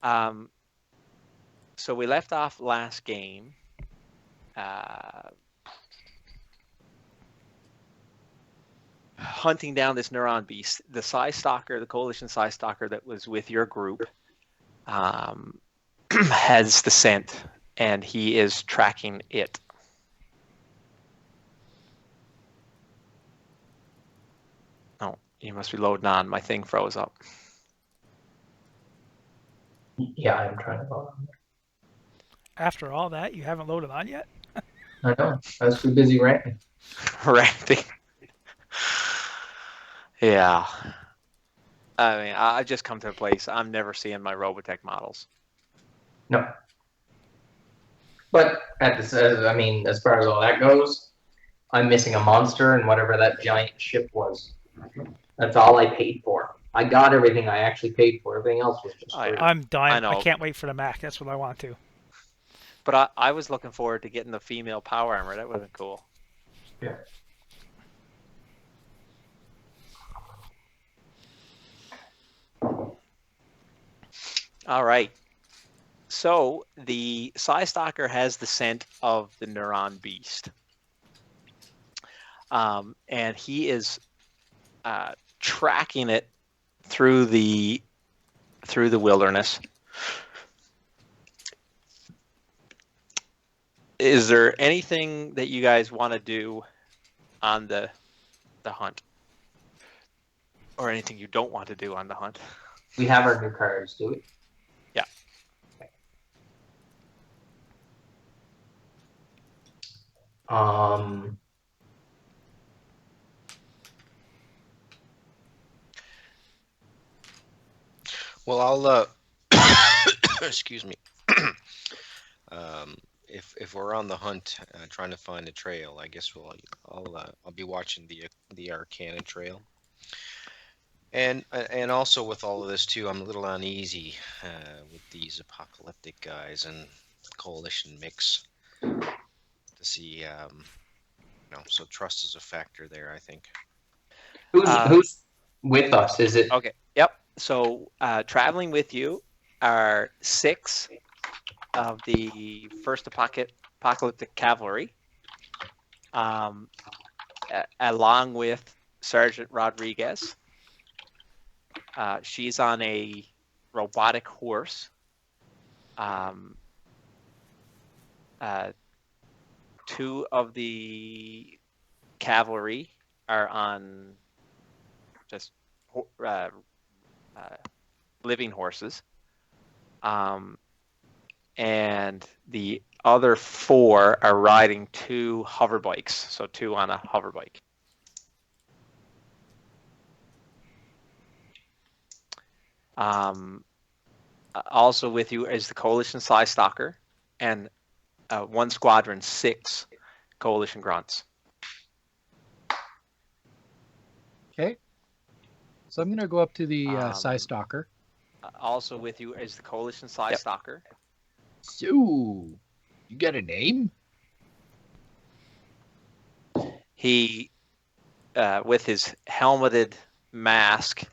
So we left off last game. Hunting down this Neuron beast, the Stalker, the Coalition Stalker that was with your group, has the scent, and he is tracking it. Oh, you must be loading on. My thing froze up. Yeah, I'm trying to load on After all that, you haven't loaded on yet? there. I know. I was too busy ranting. Ranting. Yeah. I mean, I just come to a place. I'm never seeing my Robotech models. No. But I mean, as far as all that goes, I'm missing a monster and whatever that giant ship was. That's all I paid for. I got everything I actually paid for. Everything else was just Oh, free. yeah. I'm dying. I I know. can't wait for the Mac. That's what I want to. But I was looking forward to getting the female power armor. That would have been cool. Yeah. All right. So the Stalker has the scent of the Neuron Beast. And he is tracking it through the wilderness. Is there anything that you guys want to do on the hunt, or anything you don't want to do on the hunt? We have our new cards, do we? Yeah. Well, I'll excuse me. If we're on the hunt trying to find a trail, I guess I'll be watching the Arcana trail. And also with all of this too, I'm a little uneasy with these apocalyptic guys and coalition mix to see so trust is a factor there, I think. Who's with us? Is it Okay. Yep. So traveling with you are 6 of the first apocalyptic cavalry, along with Sergeant Rodriguez. She's on a robotic horse. 2 of the cavalry are on just living horses. And the other 4 are riding 2 hover bikes, so 2 on a hover bike. Also with you is the Coalition Stalker and 1 squadron 6 Coalition Grunts. Okay. So I'm going to go up to the Stalker. Also with you is the Coalition Stalker. So, you got a name? He, with his helmeted mask,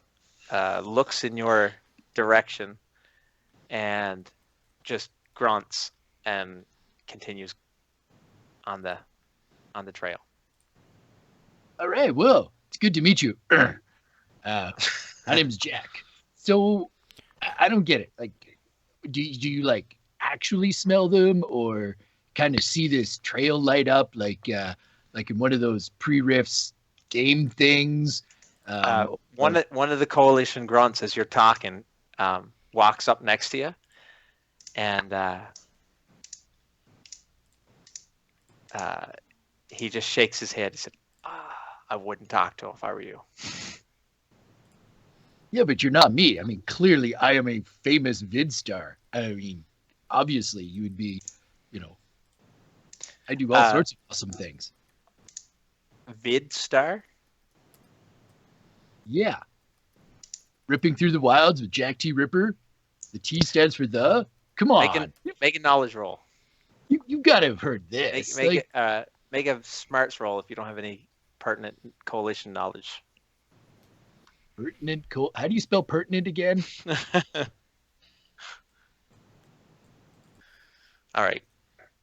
looks in your direction and just grunts and continues on the trail. All right. Well, it's good to meet you. My name's Jack. So, I don't get it. Like, do you like actually smell them, or kind of see this trail light up like in one of those pre-riffs game things? One of the Coalition Grunts, as you're talking, walks up next to you, and he just shakes his head. He said, I wouldn't talk to him if I were you. Yeah, but you're not me. I mean, clearly I am a famous vid star. I mean, obviously you would be, I do all sorts of awesome things. Vid star? Yeah. Ripping through the wilds with Jack T. Ripper. The T stands for the. Come on. Make a knowledge roll. You got to have heard this. Make a smarts roll if you don't have any pertinent coalition knowledge. Pertinent. How do you spell pertinent again? All right.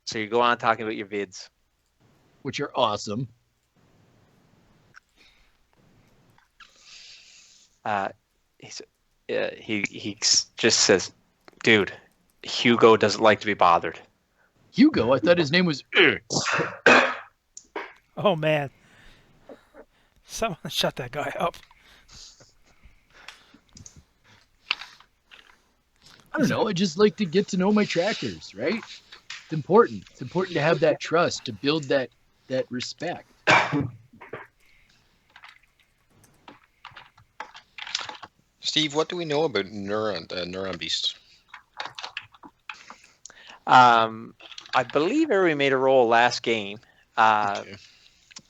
So you go on talking about your vids. which are awesome. He's, he just says, "Dude, Hugo doesn't like to be bothered." Hugo, I thought his name was. Oh man. Someone shut that guy up. I don't know. I just like to get to know my trackers, right? It's important. It's important to have that trust, to build that respect. Steve, what do we know about neuron beasts? I believe everybody made a roll last game. Okay.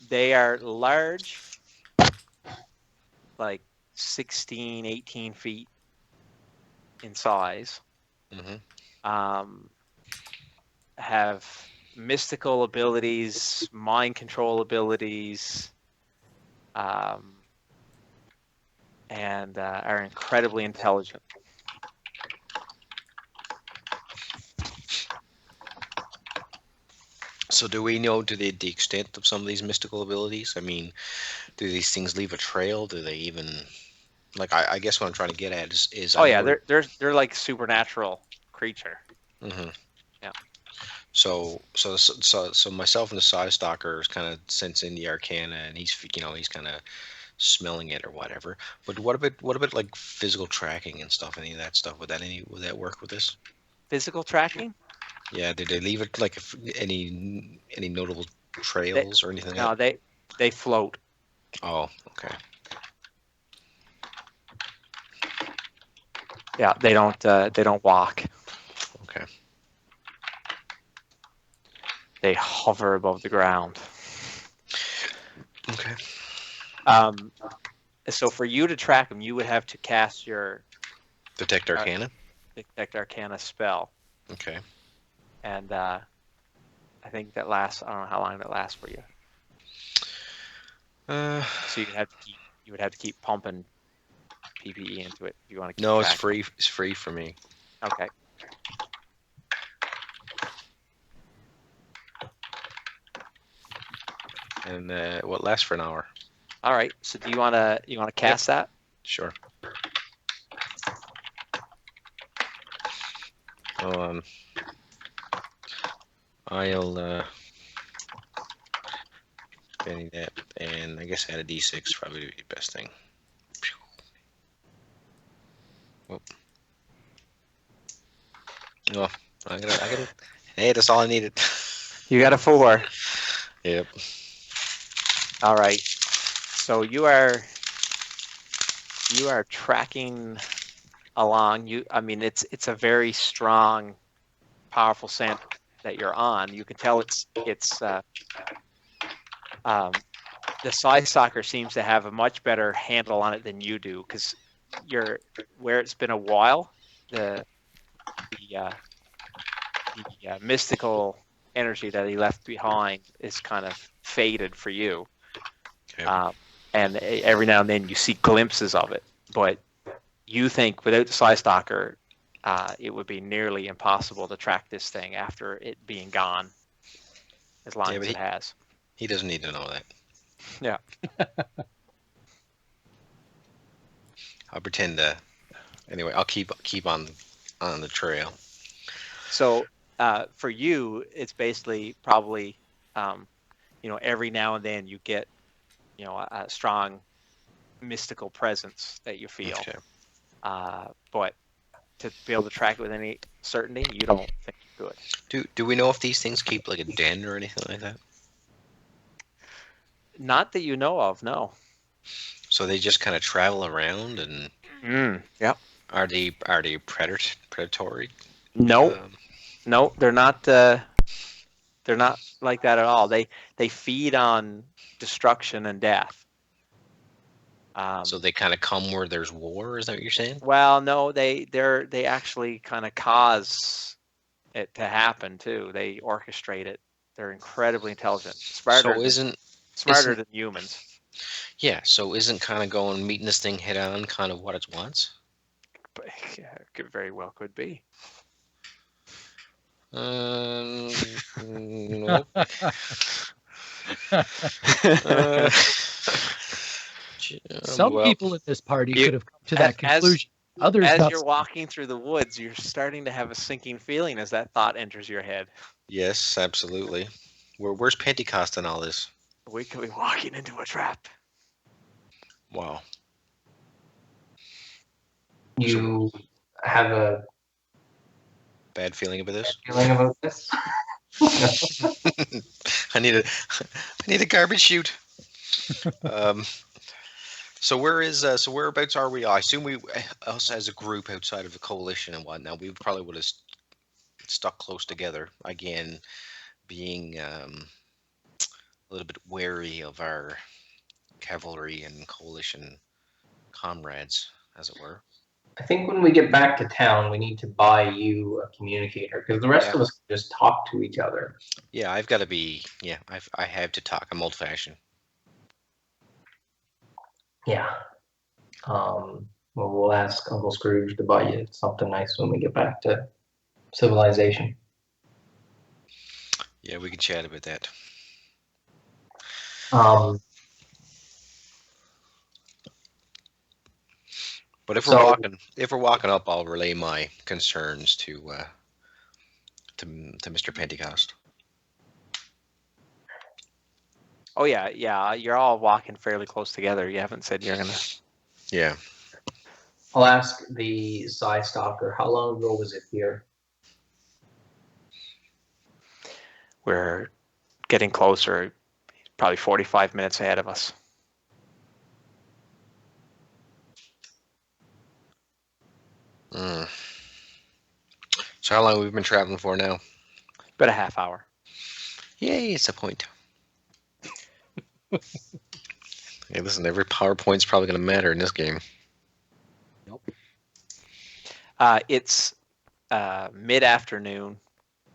They are large, like 16, 18 feet in size. Mm-hmm. Have mystical abilities, mind control abilities, and are incredibly intelligent. So do we know to the extent of some of these mystical abilities? I mean, do these things leave a trail? Do they even like? I guess what I'm trying to get at is Oh I yeah, know. they're like supernatural creature. Mm-hmm. Yeah. So myself and the Side Stalker is kind of sensing the Arcana, and he's kind of smelling it or whatever. But what about like physical tracking and stuff? Any of that stuff? Would that work with this? Physical tracking? Yeah. Did they leave it like any notable They, trails or anything like no, that? they float. Oh, okay. Yeah, they don't walk. Okay. They hover above the ground. Okay. So for you to track them, you would have to cast your Detect Arcana. Detect Arcana spell, Okay. and I think that lasts. I don't know how long that lasts for you. So you would have to keep pumping PPE into it if you want to keep No, it's track. free. It's free for me. Okay. And what lasts for an hour? All right. So do you want to cast that? Sure. I'll getting that, and I guess add a D6 probably would be the best thing. Oh, oh I gotta. Hey, that's all I needed. You got a 4. Yep. All right. So you are tracking along. I mean, it's a very strong, powerful scent that you're on. You can tell the Side Stalker seems to have a much better handle on it than you do, because where it's been a while, the mystical energy that he left behind is kind of faded for you. Okay. And every now and then you see glimpses of it, but you think without the Side Stalker, it would be nearly impossible to track this thing after it being gone, as long Yeah, as but it has. he doesn't need to know that. Yeah. I'll pretend to. Anyway, I'll keep on the trail. So for you, it's basically probably, every now and then you get, a strong mystical presence that you feel. Okay. But to be able to track it with any certainty, you don't think you could. Do we know if these things keep like a den or anything like that? Not that you know of, no. So they just kind of travel around, and Yep. are they predatory? No, Um, no, they're not. They're not like that at all. They feed on destruction and death. so they kind of come where there's war. Is that what you're saying? Well, no, they actually kind of cause it to happen too. They orchestrate it. They're incredibly intelligent, So isn't than humans. yeah? So isn't kind of going meeting this thing head on kind of what it wants? But yeah, it very well could be. Nope. Uh, Some well, people in this party You- could have come to that as conclusion. Others as not. you're walking through the woods, you're starting to have a sinking feeling as that thought enters your head. yes, absolutely. Where's Pentecost in all this? We could be walking into a trap. Wow. You have a Bad feeling about this. feeling about this? I need a garbage chute. Um, so whereabouts are we? I assume we us as a group outside of the coalition and whatnot. We probably would have stuck close together again, being a little bit wary of our cavalry and coalition comrades, as it were. I think when we get back to town, we need to buy you a communicator because the rest Yeah. of us can just talk to each other. Yeah, I've got to be. Yeah, I have to talk. I'm old-fashioned. Yeah. Well, we'll ask Uncle Scrooge to buy you something nice when we get back to civilization. Yeah, we can chat about that. Um, But if So- we're walking up, I'll relay my concerns to Mr. Pentecost. Oh yeah. You're all walking fairly close together. You haven't said you're gonna. Yeah. I'll ask the side stalker, how long ago was it here? We're getting closer. Probably 45 minutes ahead of us. Mm. So how long have we been traveling for now? About a half hour. Yay, it's a point. Hey, listen, every PowerPoint's probably going to matter in this game. It's mid-afternoon,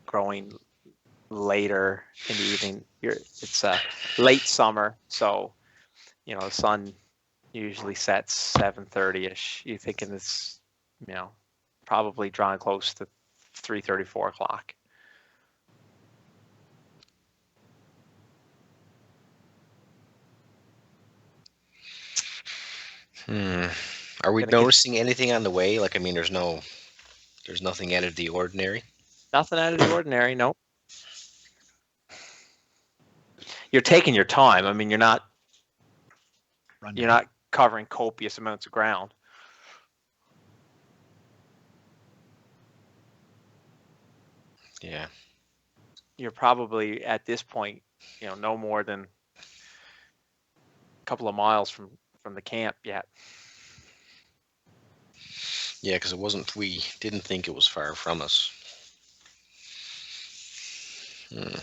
growing later in the evening. It's late summer, so the sun usually sets 7:30ish. You're thinking it's probably drawing close to 3:30, 4 o'clock. Are we Gonna get- noticing anything on the way? Like, I mean, there's nothing out of the ordinary. Nothing out of the ordinary. Nope. You're taking your time. I mean, you're not covering copious amounts of ground. Yeah. You're probably at this point, no more than a couple of miles from the camp yet. Yeah, because we didn't think it was far from us. Hmm.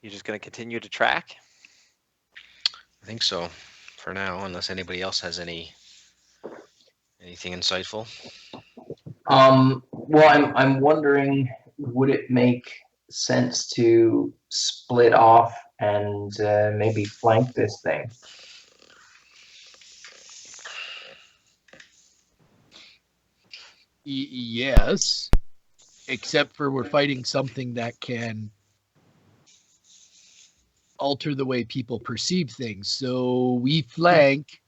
You're just going to continue to track. I think so for now, unless anybody else has anything insightful. Well, I'm wondering, would it make sense to split off and maybe flank this thing? Yes, except for we're fighting something that can alter the way people perceive things. So we flank,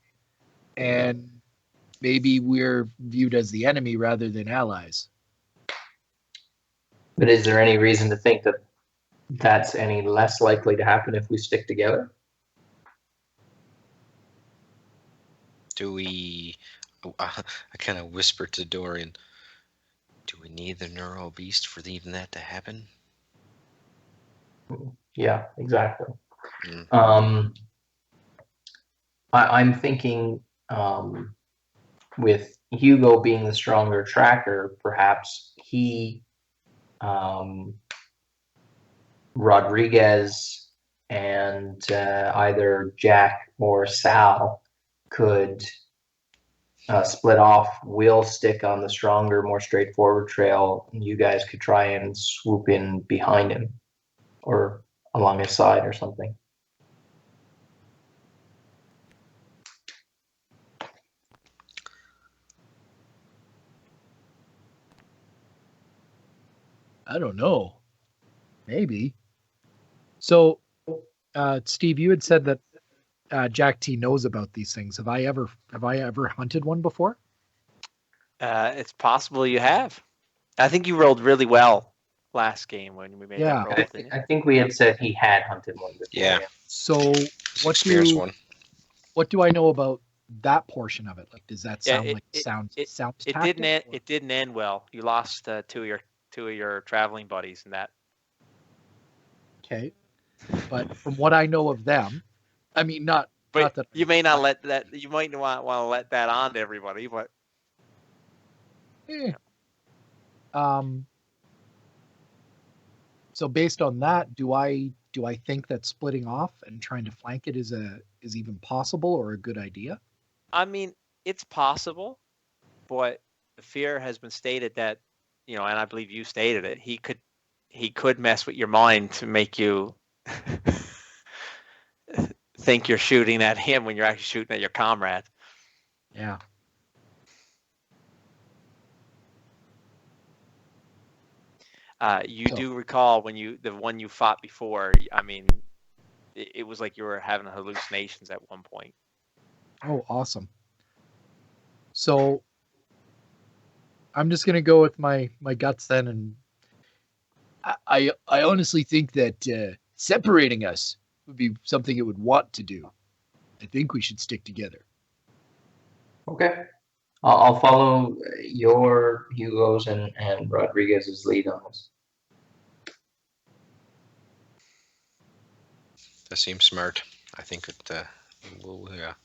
and maybe we're viewed as the enemy rather than allies. But is there any reason to think that that's any less likely to happen if we stick together? Do we? I kind of whispered to Dorian. Do we need the neuro beast for even that to happen? Yeah, exactly. Mm. I'm thinking with Hugo being the stronger tracker, perhaps he, Rodriguez, and either Jack or Sal could split off. We'll stick on the stronger, more straightforward trail, and you guys could try and swoop in behind him or along his side or something. I don't know. Maybe. So, Steve, you had said that Jack T knows about these things. Have I ever hunted one before? It's possible you have. I think you rolled really well last game when we made Yeah. that roll, didn't you? I think we had said he had hunted one before. Yeah. So, It's what experienced do one. what do I know about that portion of it? Like, does that Yeah, sound like sound it tactic? didn't end. It didn't end well. You lost two of your traveling buddies in that. Okay, but from what I know of them, I mean, not But that you may not let that. You might want to let that on to everybody. But eh. So based on that, do I think that splitting off and trying to flank it is even possible or a good idea? I mean, it's possible, but the fear has been stated that, and I believe you stated it. He could mess with your mind to make you think you're shooting at him when you're actually shooting at your comrade. Yeah. You So- do recall when the one you fought before. I mean, it was like you were having hallucinations at one point. Oh, awesome. So I'm just gonna go with my guts then, and I honestly think that separating us would be something it would want to do. I think we should stick together. Okay. I'll follow your Hugo's and Rodriguez's lead on this. That seems smart. I think it will. Yeah.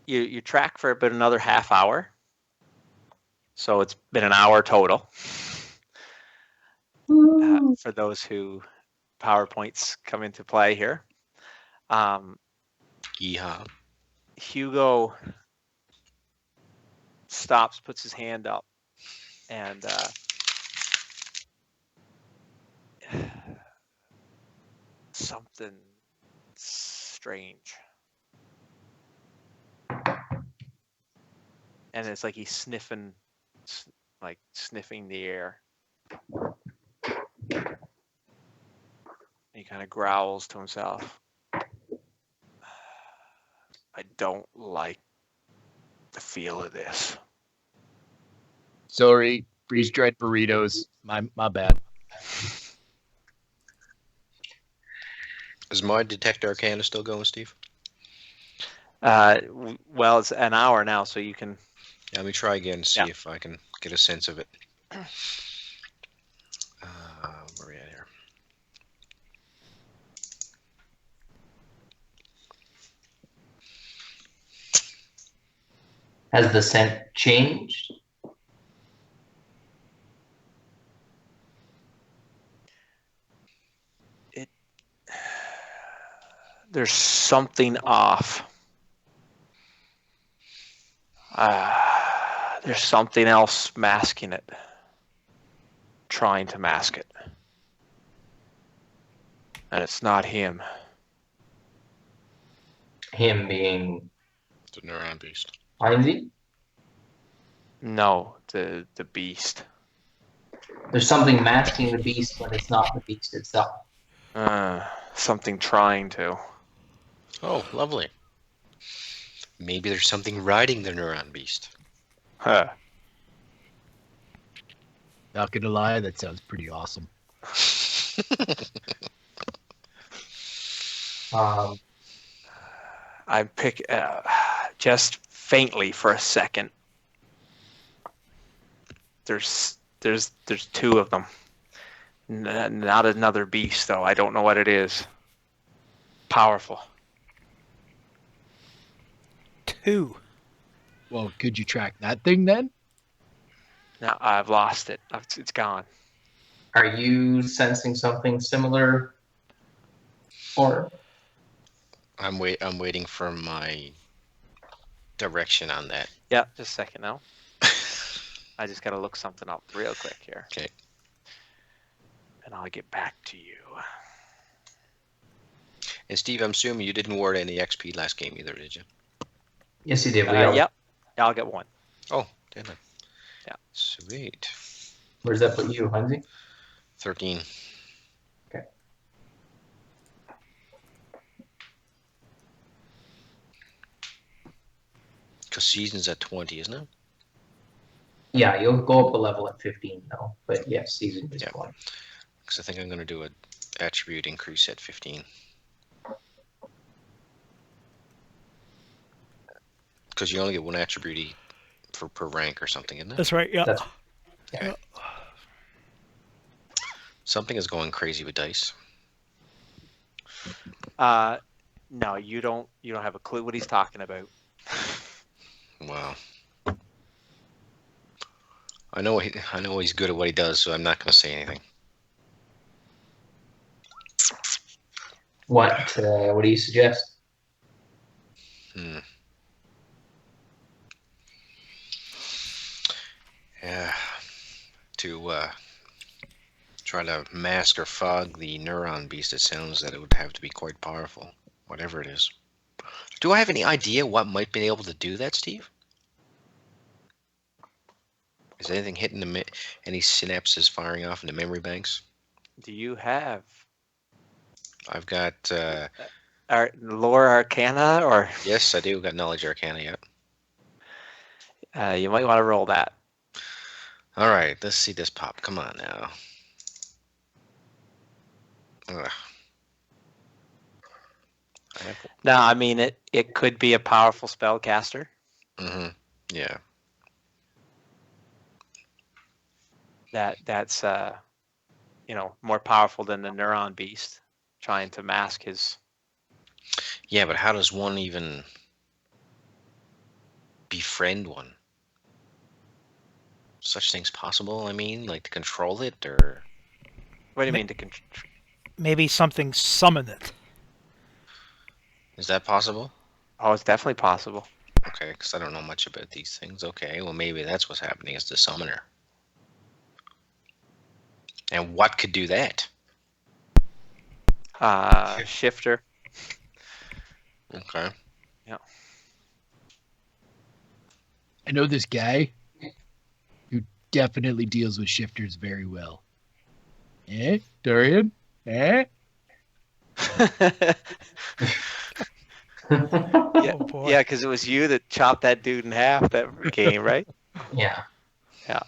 You track for about another half hour, so it's been an hour total. For those who PowerPoints come into play here. Yeehaw. Hugo stops, puts his hand up, and something strange. And it's like he's sniffing the air. He kind of growls to himself. I don't like the feel of this. Sorry, freeze dried burritos. My bad. Is my detect arcana still going, Steve? Well, it's an hour now, so you can. Yeah, let me try again and see Yeah. if I can get a sense of it. Where are we at here? Has the scent changed? There's something off. There's something else masking it. Trying to mask it. And it's not him. Him being The neuron beast. Heinzie? No, the beast. There's something masking the beast, but it's not the beast itself. Something trying to. Oh, lovely. Maybe there's something riding the neuron beast. Huh. Not gonna lie, that sounds pretty awesome. I pick just faintly for a second. There's two of them. Not another beast though. I don't know what it is. Powerful. Two. Well, could you track that thing then? No, I've lost it. It's gone. Are you sensing something similar? Or I'm waiting for my direction on that. Yeah, just a second now. I just gotta look something up real quick here. Okay. And I'll get back to you. And Steve, I'm assuming you didn't award any XP last game either, did you? yes, you did. Yep. Yeah, I'll get one. Oh, didn't I? Sweet. Where does that put you, Hunzy? 13. Okay. Because season's at 20, isn't it? Yeah, you'll go up a level at 15 though. But yes, season is Yeah. 20. Because I think I'm going to do an attribute increase at 15. Because you only get one attribute per rank or something, isn't it? That's right. Yeah. That's Okay. Something is going crazy with dice. No, you don't have a clue what he's talking about. Wow. I know he's good at what he does, so I'm not going to say anything. what do you suggest? Yeah. To try to mask or fog the neuron beast, it sounds that it would have to be quite powerful, whatever it is. Do I have any idea what might be able to do that, Steve? Is anything hitting any synapses firing off in the memory banks? Do you have I've got lore arcana, or yes, I do got knowledge arcana. Yeah. you might want to roll that. All right, let's see this pop. Come on now. Ugh. No, I mean it could be a powerful spellcaster. Mm-hmm. Yeah. That's more powerful than the neuron beast, trying to mask his. Yeah, but how does one even befriend one? Such things possible? I mean, like to control it, or What do you mean to control? Maybe something summon it. is that possible? Oh, it's definitely possible. Okay, because I don't know much about these things. Okay, well maybe that's what's happening. It's the summoner. And what could do that? Shifter. Okay. Yeah. I know this guy who definitely deals with shifters very well. Eh, Dorian? Eh? Yeah, Oh boy. yeah, because it was you that chopped that dude in half that game, right? Yeah. Yeah.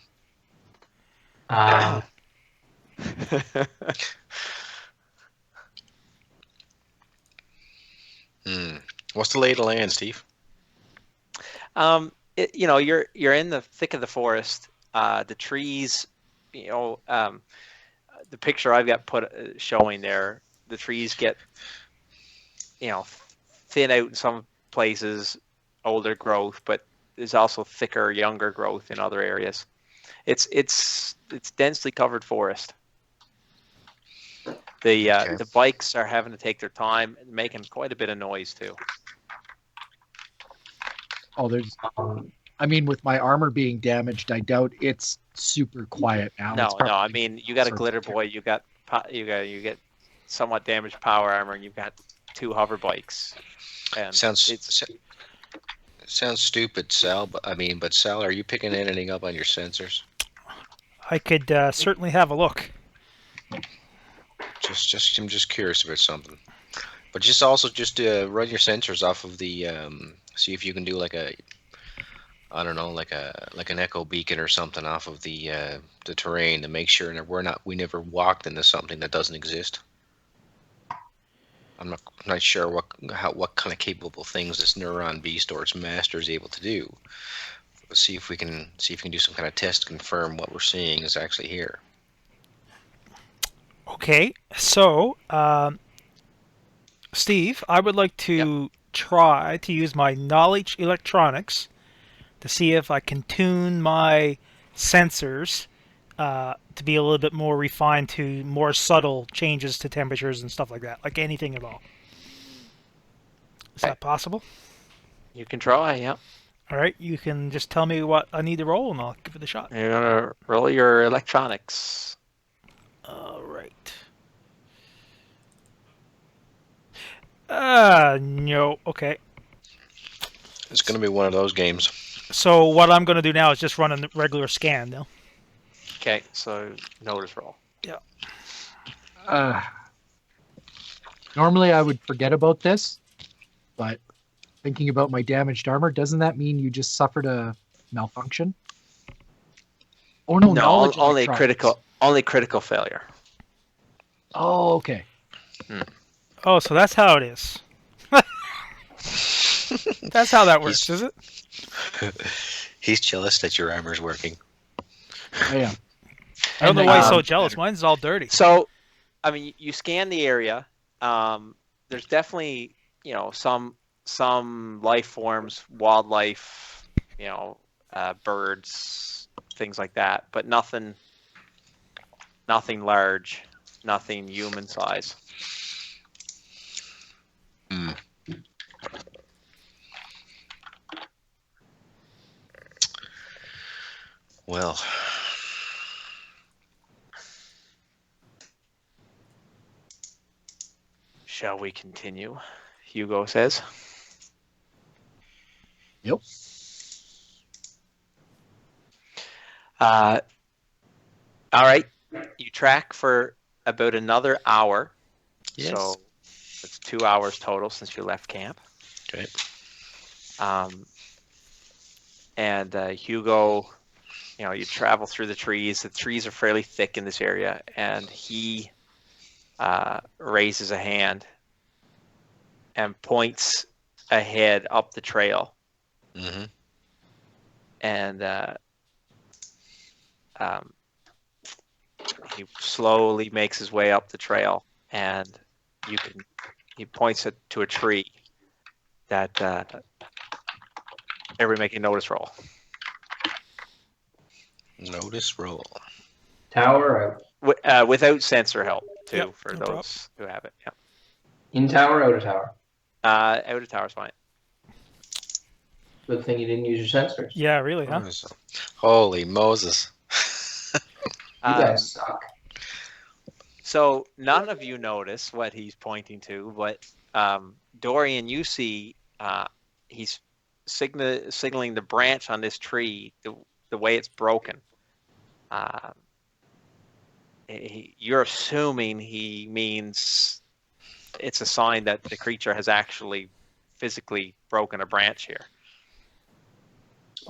What's the lay of the land, Steve? You're in the thick of the forest. The trees, the picture I've got showing there, the trees get, thin out in some places, older growth, but there's also thicker, younger growth in other areas. It's densely covered forest. The bikes are having to take their time, making quite a bit of noise too. Oh, I mean, with my armor being damaged, I doubt it's super quiet now. No, It's probably I mean, you got a sort of glitter boy, you get somewhat damaged power armor, and you've got 2 hover bikes. And Sounds stupid, Sal. But Sal, are you picking anything up on your sensors? I could certainly have a look. I'm just curious about something. But just run your sensors off of the see if you can do like an echo beacon or something off of the terrain to make sure that we never walked into something that doesn't exist. I'm not sure what kind of capable things this neuron beast or its master is able to do. Let's see if we can do some kind of test to confirm what we're seeing is actually here. Okay, so Steve, I would like to try to use my knowledge electronics to see if I can tune my sensors to be a little bit more refined to more subtle changes to temperatures and stuff like that, like anything at all. Is that possible? you can try, yeah. All right, you can just tell me what I need to roll, and I'll give it a shot. You're gonna roll your electronics. All right. No. Okay. It's going to be one of those games. So what I'm going to do now is just run a regular scan now. Okay, so notice roll. Uh, normally I would forget about this, but thinking about my damaged armor, doesn't that mean you just suffered a malfunction? Oh no, knowledge only electronics. critical failure. Oh, okay. Oh, so that's how it is. That's how that works, is it? He's jealous that your armor's working. I am. I don't know And why I he's get so much jealous. better. Mine's all dirty. So, I mean, you scan the area. There's definitely, some life forms, wildlife, birds, things like that, but nothing large, nothing human size. Hmm. Well, Shall we continue? Hugo says. Yep. All right. You track for about another hour. yes. So it's 2 hours total since you left camp. Okay. And Hugo, you travel through the trees. The trees are fairly thick in this area, and he raises a hand and points ahead up the trail. Mm-hmm. And he slowly makes his way up the trail, and he points it to a tree that everybody make a notice roll. Notice roll. Tower out. Without sensor help too, Yep, for no those problem. who have it. Yeah. In tower, out of tower. Out of tower's fine. Good thing you didn't use your sensors. Yeah, really, huh? Holy Moses. You Um, guys suck. So none of you notice what he's pointing to, but Dorian, you see he's signaling the branch on this tree, the way it's broken. You're assuming he means it's a sign that the creature has actually physically broken a branch here.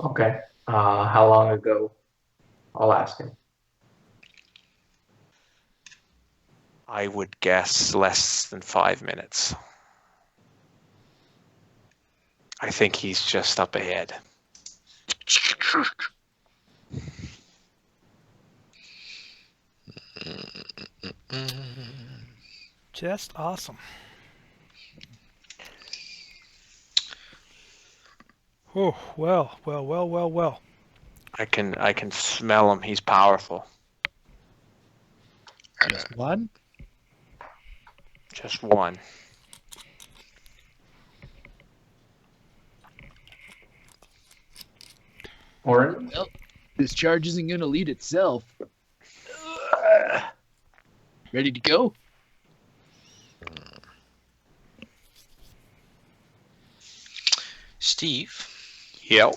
Okay. How long ago? I'll ask him. I would guess less than 5 minutes. I think he's just up ahead. Just awesome. Oh, well. I can smell him. He's powerful. Just one? Just one. Orin? Well, this charge isn't going to lead itself. Ready to go? Steve. Yep.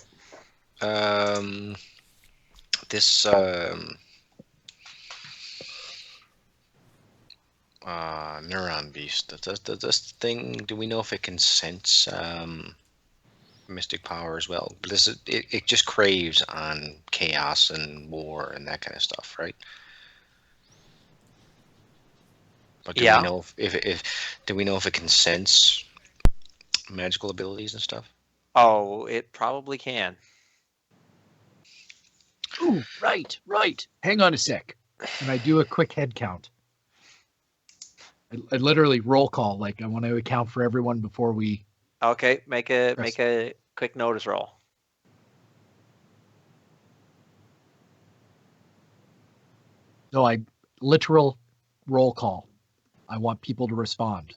This neuron beast. Does this thing? Do we know if it can sense mystic power as well? But it just craves on chaos and war and that kind of stuff, right? But do we know if it can sense magical abilities and stuff? Oh, it probably can. Ooh, right. Hang on a sec. And I do a quick head count. I literally roll call, like I want to account for everyone before we. Okay, make a quick notice roll. No, I literal roll call. I want people to respond.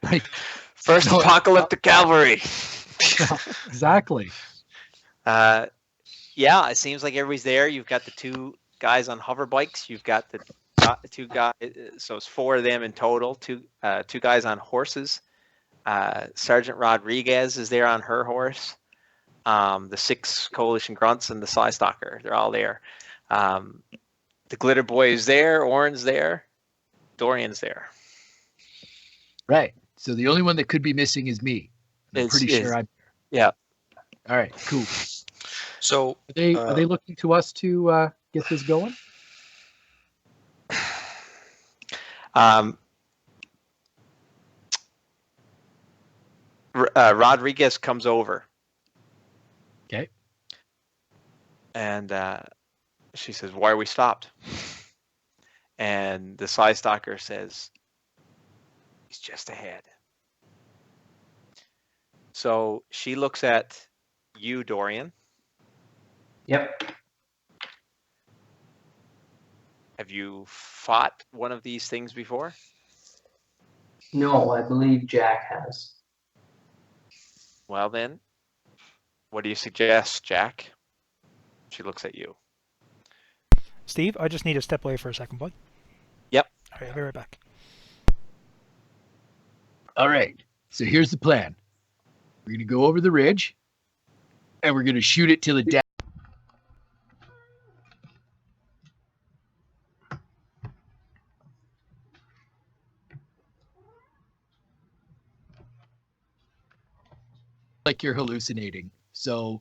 Like, First No, apocalyptic cavalry. exactly. Yeah, it seems like everybody's there. You've got the 2 guys on hover bikes. You've got the 2 guys. So it's 4 of them in total. Two guys on horses. Sergeant Rodriguez is there on her horse. The 6 coalition grunts and the Psy Stalker, they're all there. The Glitter Boy is there. Orin's there. Dorian's there. Right. So the only one that could be missing is me. I'm pretty sure I'm. Yeah. All right. Cool. So Are they looking to us to get this going? Rodriguez comes over. Okay. And she says, "Why are we stopped?" And the Psy Stalker says, "He's just ahead." So she looks at you, Dorian. Yep. Have you fought one of these things before? No, I believe Jack has. Well then, what do you suggest, Jack? She looks at you. Steve, I just need to step away for a second, bud. Yep. All right, I'll be right back. All right. So here's the plan. We're gonna go over the ridge, and we're gonna shoot it till it down. Like you're hallucinating. So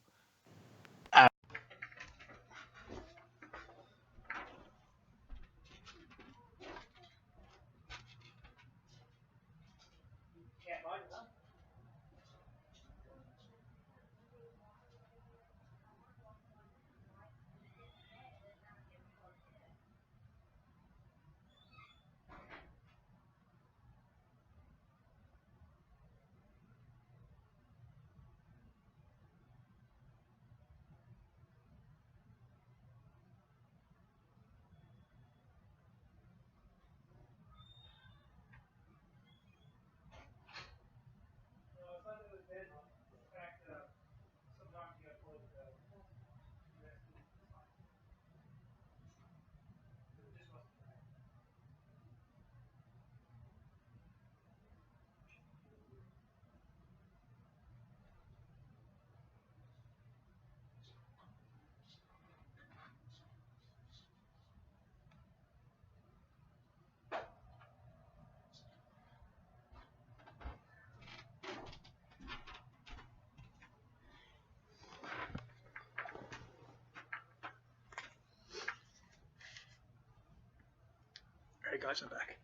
All right, guys, I'm back.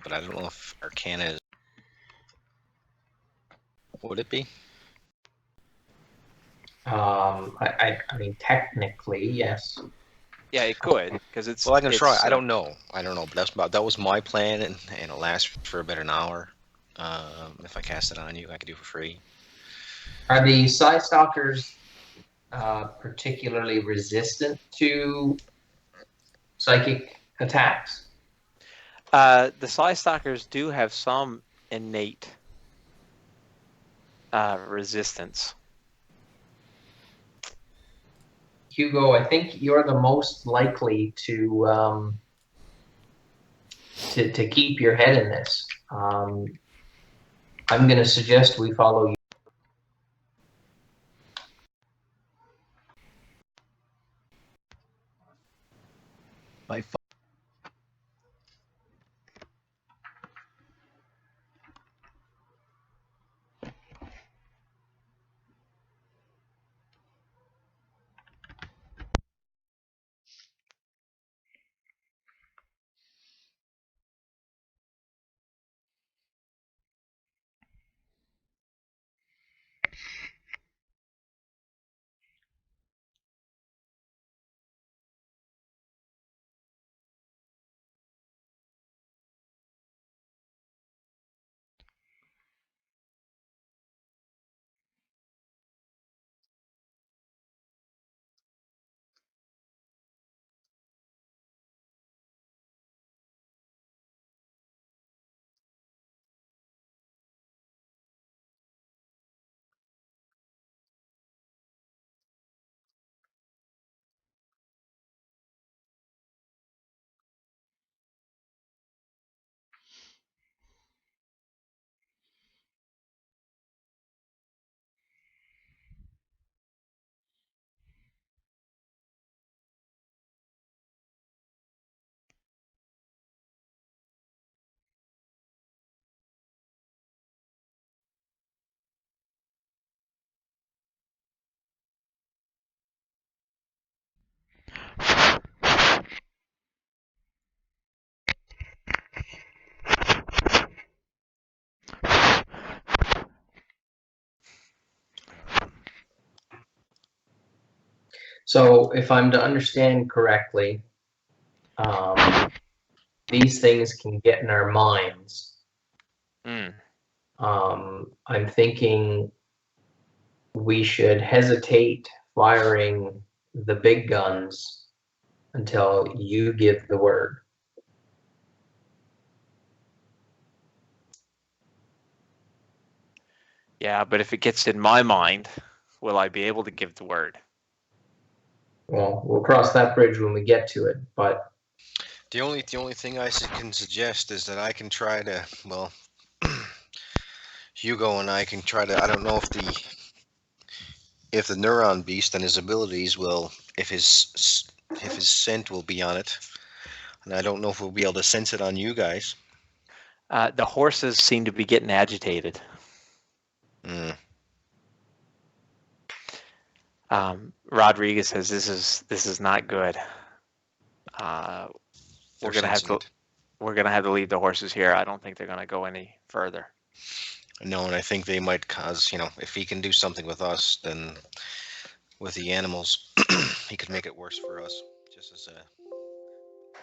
but I don't know if Arcana is. Would it be? I mean, technically, yes. Yeah, it could, because it's. Well, I can try. I uh, don't know. But that was my plan, and it lasts for about an hour. If I cast it on you, I could do it for free. Are the Psy Stalkers particularly resistant to psychic attacks? The Psy Stalkers do have some innate resistance. Hugo, I think you're the most likely to to keep your head in this. I'm going to suggest we follow you. by So if I'm to understand correctly, these things can get in our minds. Mm. I'm thinking we should hesitate firing the big guns until you give the word. Yeah, but if it gets in my mind, will I be able to give the word? Well, we'll cross that bridge when we get to it, but The only thing I can suggest is that I can try to, well, Hugo and I can try to. I don't know if the neuron beast and his abilities will, if his scent will be on it, and I don't know if we'll be able to sense it on you guys. The horses seem to be getting agitated. Mm. Rodriguez says this is not good. They're We're gonna have sensing to it. we're gonna have to leave the horses here. I don't think they're gonna go any further. No, and I think they might cause, if he can do something with us, then with the animals, he could make it worse for us, just as a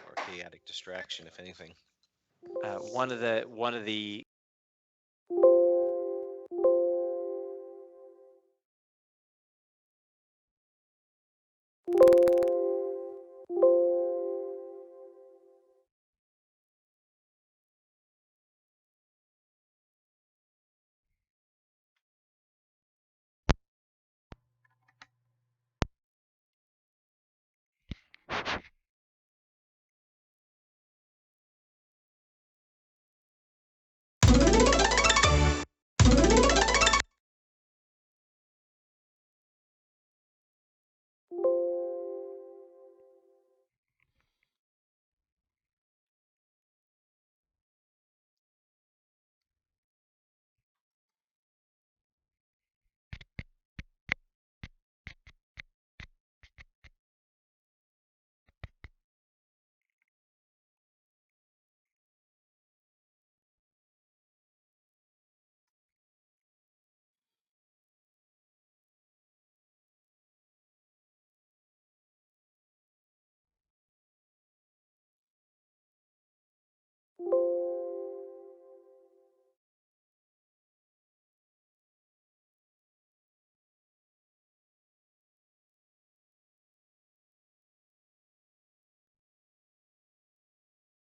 more chaotic distraction, if anything. One of the